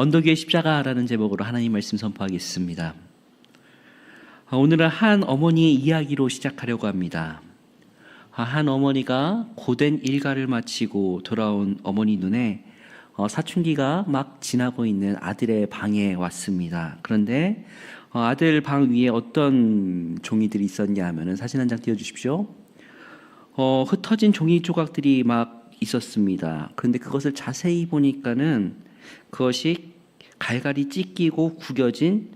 언덕 위의 십자가라는 제목으로 하나님 말씀 선포하겠습니다. 오늘은 한 어머니의 이야기로 시작하려고 합니다. 한 어머니가 고된 일과를 마치고 돌아온 어머니 눈에 사춘기가 막 지나고 있는 아들의 방에 왔습니다. 그런데 아들 방 위에 어떤 종이들이 있었냐 하면은 사진 한 장 띄워주십시오. 흩어진 종이 조각들이 막 있었습니다. 그런데 그것을 자세히 보니까는 그것이 갈갈이 찢기고 구겨진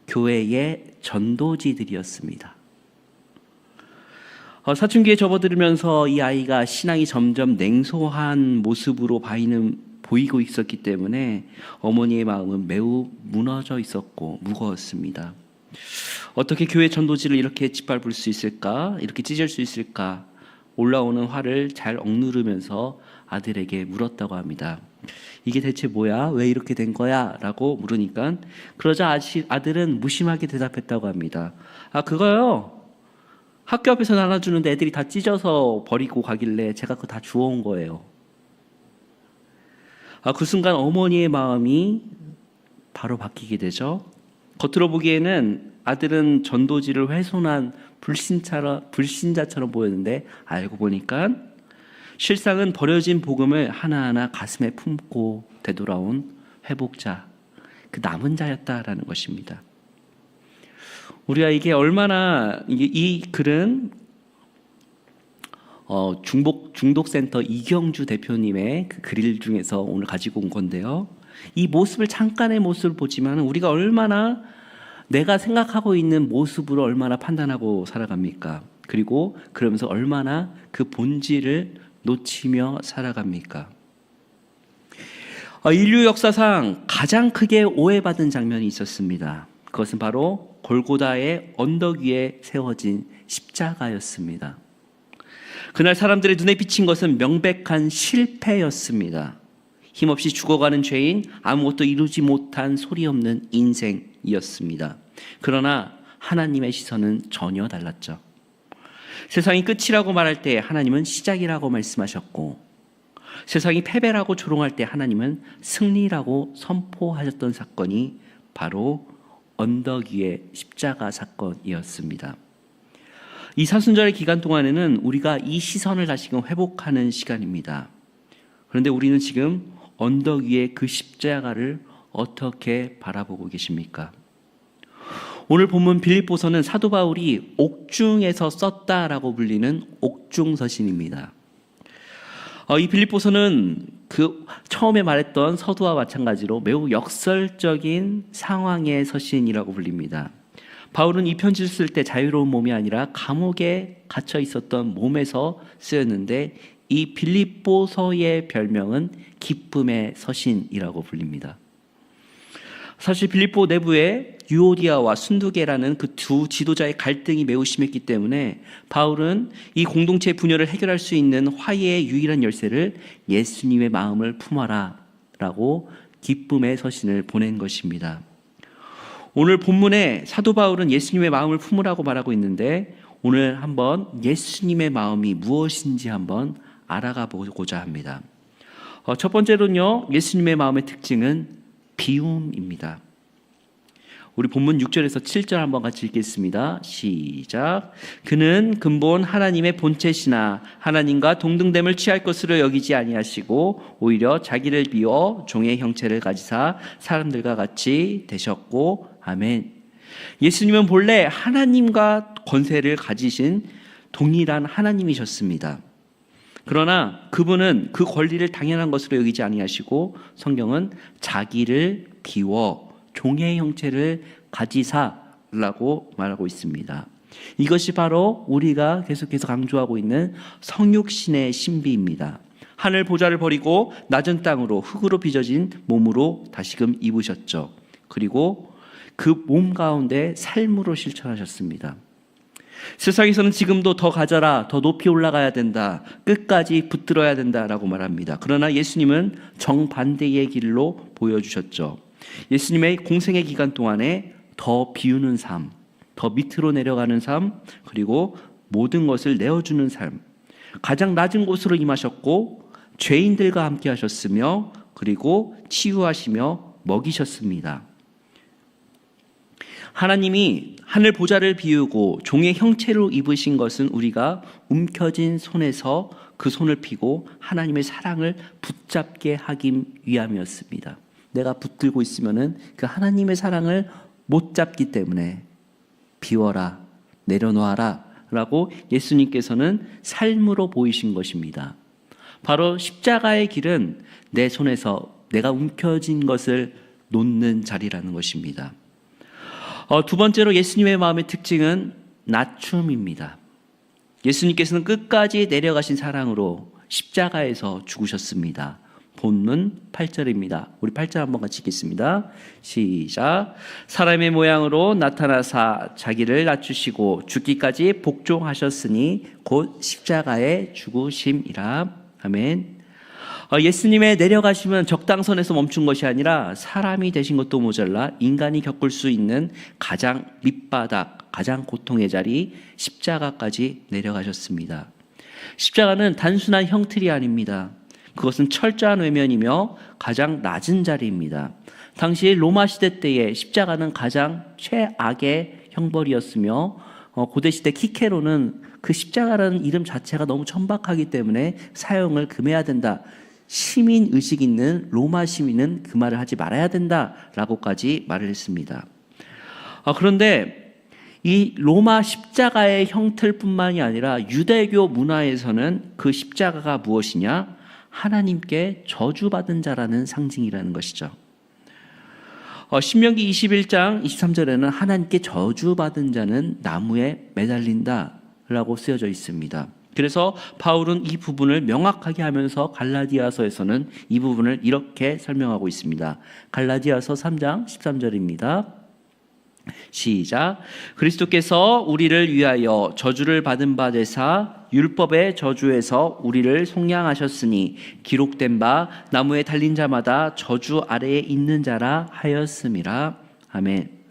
교회의 전도지들이었습니다. 사춘기에 접어들면서 이 아이가 신앙이 점점 냉소한 모습으로 보이고 있었기 때문에 어머니의 마음은 매우 무너져 있었고 무거웠습니다. 어떻게 교회 전도지를 이렇게 짓밟을 수 있을까? 이렇게 찢을 수 있을까? 올라오는 화를 잘 억누르면서 아들에게 물었다고 합니다. 이게 대체 뭐야? 왜 이렇게 된 거야? 라고 물으니까 그러자 아들은 무심하게 대답했다고 합니다. 그거요. 학교 앞에서 나눠주는데 애들이 다 찢어서 버리고 가길래 제가 그거 다 주워온 거예요. 그 순간 어머니의 마음이 바로 바뀌게 되죠. 겉으로 보기에는 아들은 전도지를 훼손한 불신자처럼 보였는데 알고 보니까 실상은 버려진 복음을 하나하나 가슴에 품고 되돌아온 회복자, 그 남은 자였다라는 것입니다. 우리가 이게 얼마나 이 글은 중독센터 이경주 대표님의 그 글 중에서 오늘 가지고 온 건데요. 이 모습을 잠깐의 모습을 보지만 우리가 얼마나 내가 생각하고 있는 모습으로 얼마나 판단하고 살아갑니까? 그리고 그러면서 얼마나 그 본질을 놓치며 살아갑니까? 인류 역사상 가장 크게 오해받은 장면이 있었습니다. 그것은 바로 골고다의 언덕 위에 세워진 십자가였습니다. 그날 사람들의 눈에 비친 것은 명백한 실패였습니다. 힘없이 죽어가는 죄인, 아무것도 이루지 못한 소리 없는 인생이었습니다. 그러나 하나님의 시선은 전혀 달랐죠. 세상이 끝이라고 말할 때 하나님은 시작이라고 말씀하셨고, 세상이 패배라고 조롱할 때 하나님은 승리라고 선포하셨던 사건이 바로 언덕 위의 십자가 사건이었습니다. 이 사순절의 기간 동안에는 우리가 이 시선을 다시금 회복하는 시간입니다. 그런데 우리는 지금 언덕 위의 그 십자가를 어떻게 바라보고 계십니까? 오늘 본문 빌립보서는 사도 바울이 옥중에서 썼다라고 불리는 옥중서신입니다. 이 빌립보서는 그 처음에 말했던 서두와 마찬가지로 매우 역설적인 상황의 서신이라고 불립니다. 바울은 이 편지를 쓸 때 자유로운 몸이 아니라 감옥에 갇혀 있었던 몸에서 쓰였는데 이 빌립보서의 별명은 기쁨의 서신이라고 불립니다. 사실 빌립보 내부에 유오디아와 순두계라는 그 두 지도자의 갈등이 매우 심했기 때문에 바울은 이 공동체의 분열을 해결할 수 있는 화해의 유일한 열쇠를 예수님의 마음을 품어라 라고 기쁨의 서신을 보낸 것입니다. 오늘 본문에 사도 바울은 예수님의 마음을 품으라고 말하고 있는데 오늘 한번 예수님의 마음이 무엇인지 한번 알아가 보고자 합니다. 첫 번째로는요, 예수님의 마음의 특징은 비움입니다. 우리 본문 6절에서 7절 한번 같이 읽겠습니다. 시작. 그는 근본 하나님의 본체시나 하나님과 동등됨을 취할 것으로 여기지 아니하시고 오히려 자기를 비워 종의 형체를 가지사 사람들과 같이 되셨고 아멘. 예수님은 본래 하나님과 권세를 가지신 동일한 하나님이셨습니다. 그러나 그분은 그 권리를 당연한 것으로 여기지 아니하시고 성경은 자기를 비워 종의 형체를 가지사라고 말하고 있습니다. 이것이 바로 우리가 계속해서 강조하고 있는 성육신의 신비입니다. 하늘 보좌를 버리고 낮은 땅으로 흙으로 빚어진 몸으로 다시금 입으셨죠. 그리고 그 몸 가운데 삶으로 실천하셨습니다. 세상에서는 지금도 더 가져라, 더 높이 올라가야 된다, 끝까지 붙들어야 된다라고 말합니다. 그러나 예수님은 정반대의 길로 보여주셨죠. 예수님의 공생의 기간 동안에 더 비우는 삶, 더 밑으로 내려가는 삶, 그리고 모든 것을 내어주는 삶, 가장 낮은 곳으로 임하셨고 죄인들과 함께 하셨으며 그리고 치유하시며 먹이셨습니다. 하나님이 하늘 보좌를 비우고 종의 형체로 입으신 것은 우리가 움켜진 손에서 그 손을 펴고 하나님의 사랑을 붙잡게 하기 위함이었습니다. 내가 붙들고 있으면은 그 하나님의 사랑을 못 잡기 때문에 비워라, 내려놓아라 라고 예수님께서는 삶으로 보이신 것입니다. 바로 십자가의 길은 내 손에서 내가 움켜진 것을 놓는 자리라는 것입니다. 두 번째로 예수님의 마음의 특징은 낮춤입니다. 예수님께서는 끝까지 내려가신 사랑으로 십자가에서 죽으셨습니다. 본문 8절입니다. 우리 8절 한번 같이 읽겠습니다. 시작. 사람의 모양으로 나타나사 자기를 낮추시고 죽기까지 복종하셨으니 곧 십자가에 죽으심이라. 아멘. 예수님의 내려가심은 적당선에서 멈춘 것이 아니라 사람이 되신 것도 모자라 인간이 겪을 수 있는 가장 밑바닥, 가장 고통의 자리 십자가까지 내려가셨습니다. 십자가는 단순한 형틀이 아닙니다. 그것은 철저한 외면이며 가장 낮은 자리입니다. 당시 로마 시대 때에 십자가는 가장 최악의 형벌이었으며 고대 시대 키케로는 그 십자가라는 이름 자체가 너무 천박하기 때문에 사용을 금해야 된다. 시민 의식 있는 로마 시민은 그 말을 하지 말아야 된다라고까지 말을 했습니다. 그런데 이 로마 십자가의 형틀뿐만이 아니라 유대교 문화에서는 그 십자가가 무엇이냐? 하나님께 저주받은 자라는 상징이라는 것이죠. 신명기 21장 23절에는 하나님께 저주받은 자는 나무에 매달린다 라고 쓰여져 있습니다. 그래서 바울은 이 부분을 명확하게 하면서 갈라디아서에서는 이 부분을 이렇게 설명하고 있습니다. 갈라디아서 3장 13절입니다. 시작. 그리스도께서 우리를 위하여 저주를 받은 바 되사 율법의 저주에서 우리를 속량하셨으니 기록된 바 나무에 달린 자마다 저주 아래에 있는 자라 하였음이라. 아멘.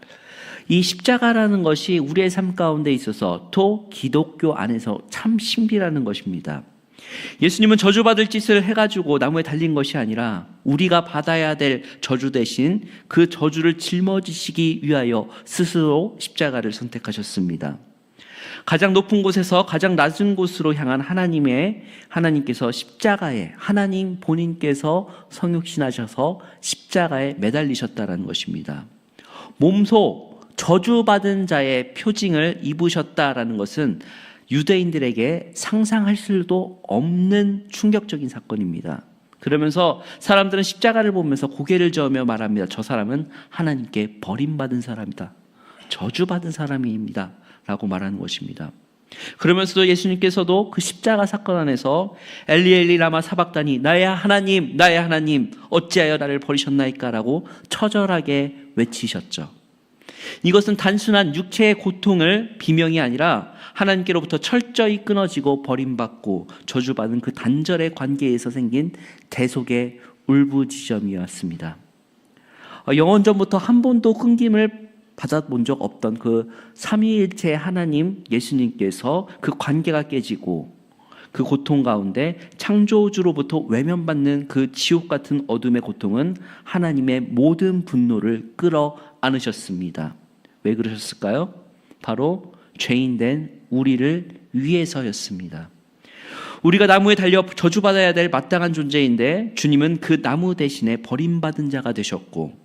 이 십자가라는 것이 우리의 삶 가운데 있어서 또 기독교 안에서 참 신비라는 것입니다. 예수님은 저주받을 짓을 해가지고 나무에 달린 것이 아니라 우리가 받아야 될 저주 대신 그 저주를 짊어지시기 위하여 스스로 십자가를 선택하셨습니다. 가장 높은 곳에서 가장 낮은 곳으로 향한 하나님께서 십자가에 하나님 본인께서 성육신하셔서 십자가에 매달리셨다는 것입니다. 몸소 저주받은 자의 표징을 입으셨다라는 것은 유대인들에게 상상할 수도 없는 충격적인 사건입니다. 그러면서 사람들은 십자가를 보면서 고개를 저으며 말합니다. 저 사람은 하나님께 버림받은 사람이다. 저주받은 사람입니다. 라고 말하는 것입니다. 그러면서도 예수님께서도 그 십자가 사건 안에서 엘리 엘리 라마 사박다니 나의 하나님 어찌하여 나를 버리셨나이까 라고 처절하게 외치셨죠. 이것은 단순한 육체의 고통을 비명이 아니라 하나님께로부터 철저히 끊어지고 버림받고 저주받은 그 단절의 관계에서 생긴 대속의 울부짖음이었습니다. 영원전부터 한 번도 끊김을 받아본 적 없던 그 삼위일체 하나님 예수님께서 그 관계가 깨지고 그 고통 가운데 창조주로부터 외면받는 그 지옥 같은 어둠의 고통은 하나님의 모든 분노를 끌어안으셨습니다. 왜 그러셨을까요? 바로 죄인된 우리를 위해서였습니다. 우리가 나무에 달려 저주받아야 될 마땅한 존재인데 주님은 그 나무 대신에 버림받은 자가 되셨고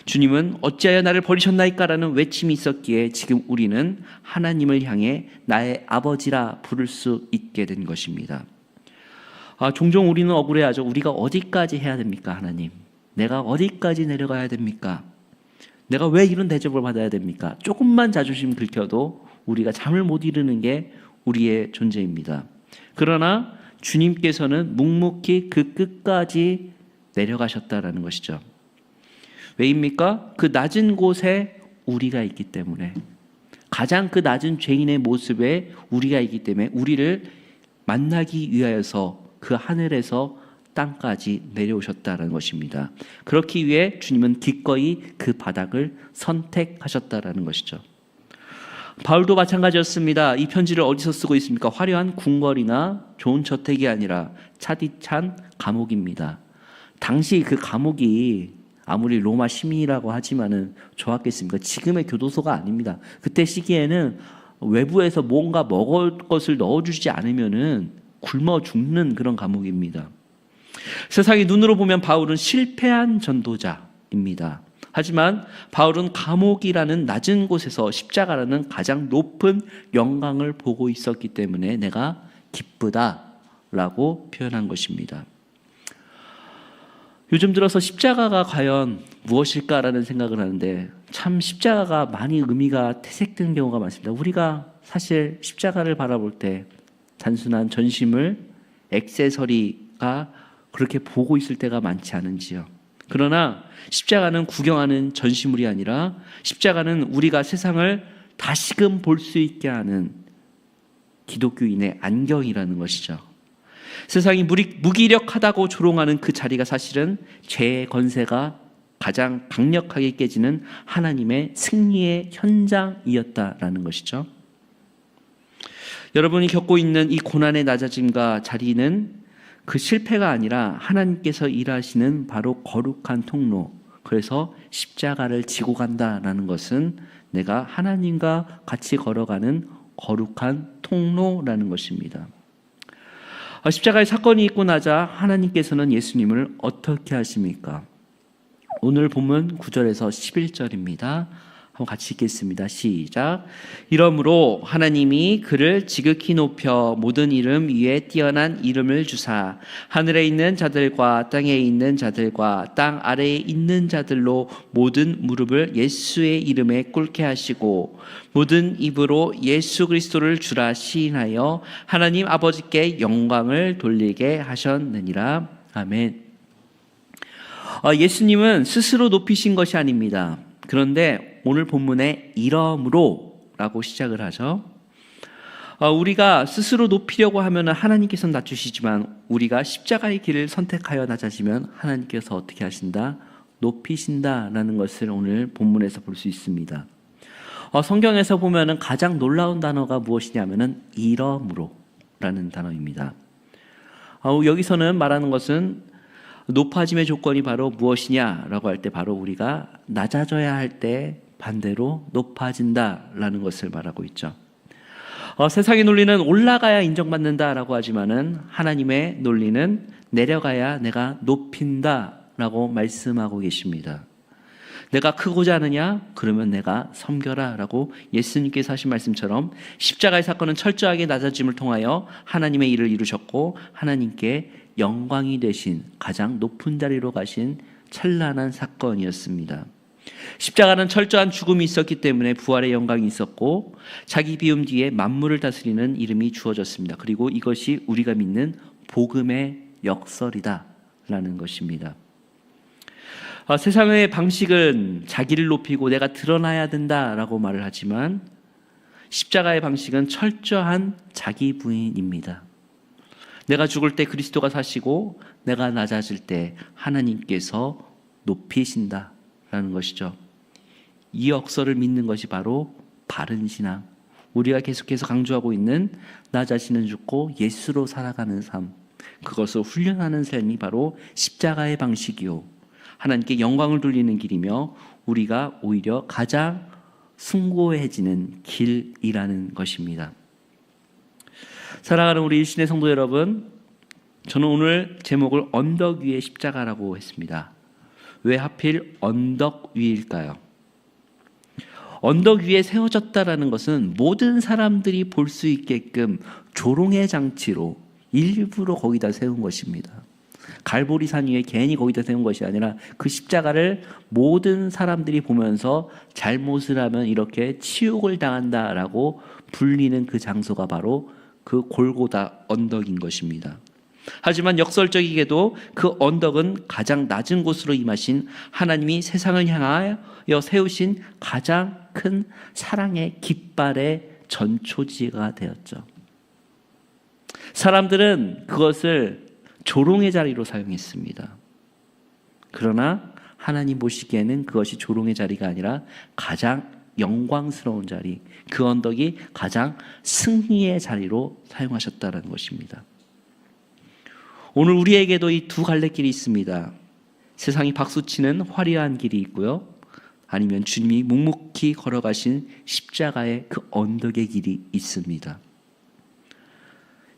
주님은 어찌하여 나를 버리셨나이까라는 외침이 있었기에 지금 우리는 하나님을 향해 나의 아버지라 부를 수 있게 된 것입니다. 종종 우리는 억울해하죠. 우리가 어디까지 해야 됩니까, 하나님? 내가 어디까지 내려가야 됩니까? 내가 왜 이런 대접을 받아야 됩니까? 조금만 자존심 긁혀도 우리가 잠을 못 이루는 게 우리의 존재입니다. 그러나 주님께서는 묵묵히 그 끝까지 내려가셨다라는 것이죠. 왜입니까? 그 낮은 곳에 우리가 있기 때문에, 가장 그 낮은 죄인의 모습에 우리가 있기 때문에 우리를 만나기 위하여서 그 하늘에서 땅까지 내려오셨다는 것입니다. 그렇기 위해 주님은 기꺼이 그 바닥을 선택하셨다는 것이죠. 바울도 마찬가지였습니다. 이 편지를 어디서 쓰고 있습니까? 화려한 궁궐이나 좋은 저택이 아니라 차디찬 감옥입니다. 당시 그 감옥이 아무리 로마 시민이라고 하지만은 좋았겠습니까? 지금의 교도소가 아닙니다. 그때 시기에는 외부에서 뭔가 먹을 것을 넣어주지 않으면은 굶어 죽는 그런 감옥입니다. 세상의 눈으로 보면 바울은 실패한 전도자입니다. 하지만 바울은 감옥이라는 낮은 곳에서 십자가라는 가장 높은 영광을 보고 있었기 때문에 내가 기쁘다라고 표현한 것입니다. 요즘 들어서 십자가가 과연 무엇일까라는 생각을 하는데 참 십자가가 많이 의미가 퇴색된 경우가 많습니다. 우리가 사실 십자가를 바라볼 때 단순한 전심을 액세서리가 그렇게 보고 있을 때가 많지 않은지요. 그러나 십자가는 구경하는 전시물이 아니라 십자가는 우리가 세상을 다시금 볼 수 있게 하는 기독교인의 안경이라는 것이죠. 세상이 무기력하다고 조롱하는 그 자리가 사실은 죄의 권세가 가장 강력하게 깨지는 하나님의 승리의 현장이었다라는 것이죠. 여러분이 겪고 있는 이 고난의 낮아짐과 자리는 그 실패가 아니라 하나님께서 일하시는 바로 거룩한 통로, 그래서 십자가를 지고 간다라는 것은 내가 하나님과 같이 걸어가는 거룩한 통로라는 것입니다. 십자가의 사건이 있고 나자 하나님께서는 예수님을 어떻게 하십니까? 오늘 본문 9절에서 11절입니다. 한번 같이 읽겠습니다. 시작. 이러므로 하나님이 그를 지극히 높여 모든 이름 위에 뛰어난 이름을 주사 하늘에 있는 자들과 땅에 있는 자들과 땅 아래에 있는 자들로 모든 무릎을 예수의 이름에 꿇게 하시고 모든 입으로 예수 그리스도를 주라 시인하여 하나님 아버지께 영광을 돌리게 하셨느니라. 아멘. 예수님은 스스로 높이신 것이 아닙니다. 그런데 오늘 본문에 이러므로 라고 시작을 하죠. 우리가 스스로 높이려고 하면 하나님께서는 낮추시지만 우리가 십자가의 길을 선택하여 낮아지면 하나님께서 어떻게 하신다? 높이신다라는 것을 오늘 본문에서 볼 수 있습니다. 성경에서 보면 가장 놀라운 단어가 무엇이냐면 이러므로라는 단어입니다. 여기서는 말하는 것은 높아짐의 조건이 바로 무엇이냐라고 할 때 바로 우리가 낮아져야 할 때 반대로 높아진다라는 것을 말하고 있죠. 세상의 논리는 올라가야 인정받는다라고 하지만은 하나님의 논리는 내려가야 내가 높인다라고 말씀하고 계십니다. 내가 크고자 하느냐? 그러면 내가 섬겨라 라고 예수님께서 하신 말씀처럼 십자가의 사건은 철저하게 낮아짐을 통하여 하나님의 일을 이루셨고 하나님께 영광이 되신 가장 높은 자리로 가신 찬란한 사건이었습니다. 십자가는 철저한 죽음이 있었기 때문에 부활의 영광이 있었고 자기 비움 뒤에 만물을 다스리는 이름이 주어졌습니다. 그리고 이것이 우리가 믿는 복음의 역설이다라는 것입니다. 세상의 방식은 자기를 높이고 내가 드러나야 된다라고 말을 하지만 십자가의 방식은 철저한 자기 부인입니다. 내가 죽을 때 그리스도가 사시고 내가 낮아질 때 하나님께서 높이신다라는 것이죠. 이 역설을 믿는 것이 바로 바른 신앙, 우리가 계속해서 강조하고 있는 나 자신은 죽고 예수로 살아가는 삶, 그것을 훈련하는 삶이 바로 십자가의 방식이요 하나님께 영광을 돌리는 길이며 우리가 오히려 가장 숭고해지는 길이라는 것입니다. 사랑하는 우리 일신의 성도 여러분, 저는 오늘 제목을 언덕 위의 십자가라고 했습니다. 왜 하필 언덕 위일까요? 언덕 위에 세워졌다라는 것은 모든 사람들이 볼 수 있게끔 조롱의 장치로 일부러 거기다 세운 것입니다. 갈보리산 위에 괜히 거기다 세운 것이 아니라 그 십자가를 모든 사람들이 보면서 잘못을 하면 이렇게 치욕을 당한다라고 불리는 그 장소가 바로 그 골고다 언덕인 것입니다. 하지만 역설적이게도 그 언덕은 가장 낮은 곳으로 임하신 하나님이 세상을 향하여 세우신 가장 큰 사랑의 깃발의 전초지가 되었죠. 사람들은 그것을 조롱의 자리로 사용했습니다. 그러나 하나님 보시기에는 그것이 조롱의 자리가 아니라 가장 영광스러운 자리, 그 언덕이 가장 승리의 자리로 사용하셨다는 것입니다. 오늘 우리에게도 이 두 갈래길이 있습니다. 세상이 박수치는 화려한 길이 있고요. 아니면 주님이 묵묵히 걸어가신 십자가의 그 언덕의 길이 있습니다.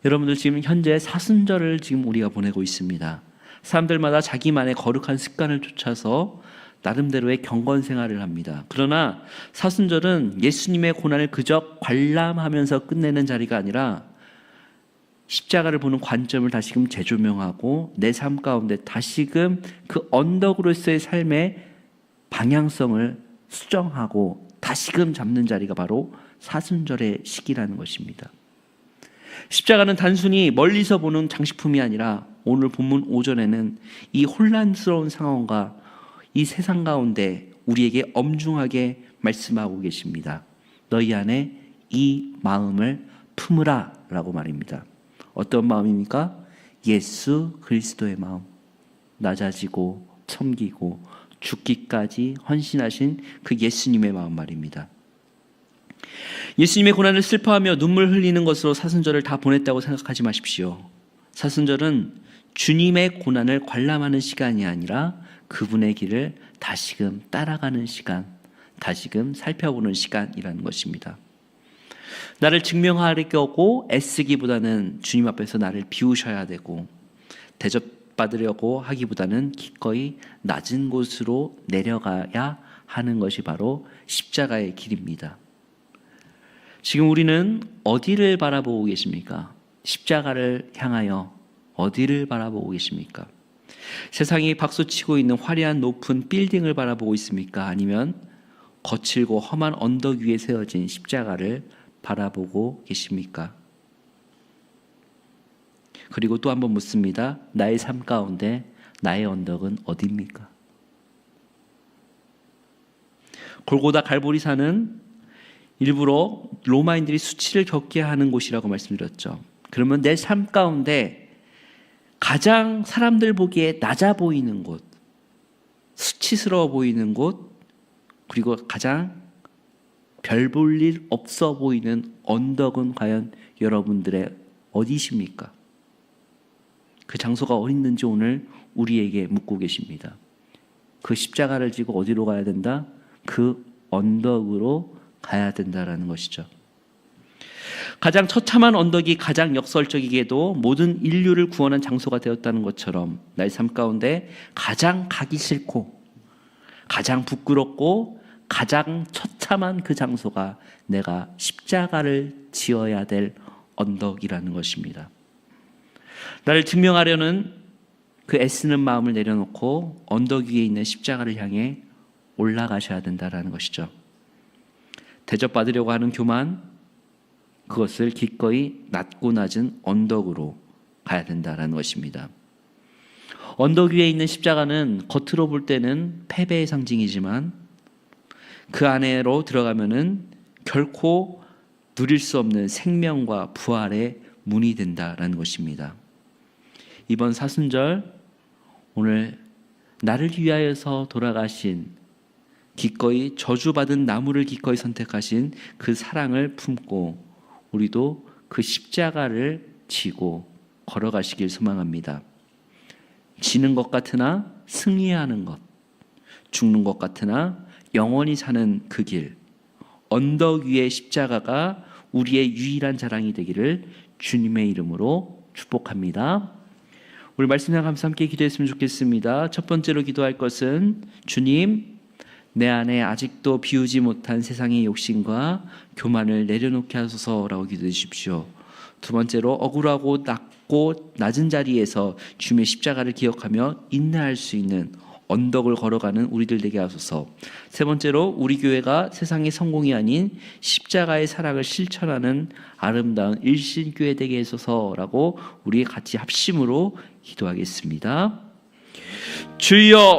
여러분들 지금 현재 사순절을 지금 우리가 보내고 있습니다. 사람들마다 자기만의 거룩한 습관을 쫓아서 나름대로의 경건 생활을 합니다. 그러나 사순절은 예수님의 고난을 그저 관람하면서 끝내는 자리가 아니라 십자가를 보는 관점을 다시금 재조명하고 내 삶 가운데 다시금 그 언덕으로서의 삶의 방향성을 수정하고 다시금 잡는 자리가 바로 사순절의 시기라는 것입니다. 십자가는 단순히 멀리서 보는 장식품이 아니라 오늘 본문 오전에는 이 혼란스러운 상황과 이 세상 가운데 우리에게 엄중하게 말씀하고 계십니다. 너희 안에 이 마음을 품으라 라고 말입니다. 어떤 마음입니까? 예수 그리스도의 마음, 낮아지고 섬기고 죽기까지 헌신하신 그 예수님의 마음 말입니다. 예수님의 고난을 슬퍼하며 눈물 흘리는 것으로 사순절을 다 보냈다고 생각하지 마십시오. 사순절은 주님의 고난을 관람하는 시간이 아니라 그분의 길을 다시금 따라가는 시간, 다시금 살펴보는 시간이라는 것입니다. 나를 증명하려고 애쓰기보다는 주님 앞에서 나를 비우셔야 되고, 대접받으려고 하기보다는 기꺼이 낮은 곳으로 내려가야 하는 것이 바로 십자가의 길입니다. 지금 우리는 어디를 바라보고 계십니까? 십자가를 향하여 어디를 바라보고 계십니까? 세상이 박수치고 있는 화려한 높은 빌딩을 바라보고 있습니까? 아니면 거칠고 험한 언덕 위에 세워진 십자가를 바라보고 계십니까? 그리고 또 한번 묻습니다. 나의 삶 가운데 나의 언덕은 어디입니까? 골고다 갈보리산은 일부러 로마인들이 수치를 겪게 하는 곳이라고 말씀드렸죠. 그러면 내 삶 가운데 가장 사람들 보기에 낮아 보이는 곳, 수치스러워 보이는 곳, 그리고 가장 별 볼 일 없어 보이는 언덕은 과연 여러분들의 어디십니까? 그 장소가 어디 있는지 오늘 우리에게 묻고 계십니다. 그 십자가를 지고 어디로 가야 된다? 그 언덕으로 가야 된다라는 것이죠. 가장 처참한 언덕이 가장 역설적이게도 모든 인류를 구원한 장소가 되었다는 것처럼 나의 삶 가운데 가장 가기 싫고 가장 부끄럽고 가장 처참한 그 장소가 내가 십자가를 지어야 될 언덕이라는 것입니다. 나를 증명하려는 그 애쓰는 마음을 내려놓고 언덕 위에 있는 십자가를 향해 올라가셔야 된다는 것이죠. 대접받으려고 하는 교만, 그것을 기꺼이 낮고 낮은 언덕으로 가야 된다는 것입니다. 언덕 위에 있는 십자가는 겉으로 볼 때는 패배의 상징이지만 그 안으로 들어가면은 결코 누릴 수 없는 생명과 부활의 문이 된다는 것입니다. 이번 사순절 오늘 나를 위하여서 돌아가신 기꺼이 저주받은 나무를 기꺼이 선택하신 그 사랑을 품고 우리도 그 십자가를 지고 걸어가시길 소망합니다. 지는 것 같으나 승리하는 것, 죽는 것 같으나 영원히 사는 그 길, 언덕 위의 십자가가 우리의 유일한 자랑이 되기를 주님의 이름으로 축복합니다. 우리 말씀 나가면서 함께 기도했으면 좋겠습니다. 첫 번째로 기도할 것은 주님, 내 안에 아직도 비우지 못한 세상의 욕심과 교만을 내려놓게 하소서라고 기도해 주십시오. 두 번째로 억울하고 낮고 낮은 자리에서 주님의 십자가를 기억하며 인내할 수 있는 언덕을 걸어가는 우리들 되게 하소서. 세 번째로 우리 교회가 세상의 성공이 아닌 십자가의 사랑을 실천하는 아름다운 일신교회 되게 하소서라고 우리 같이 합심으로 기도하겠습니다. 주여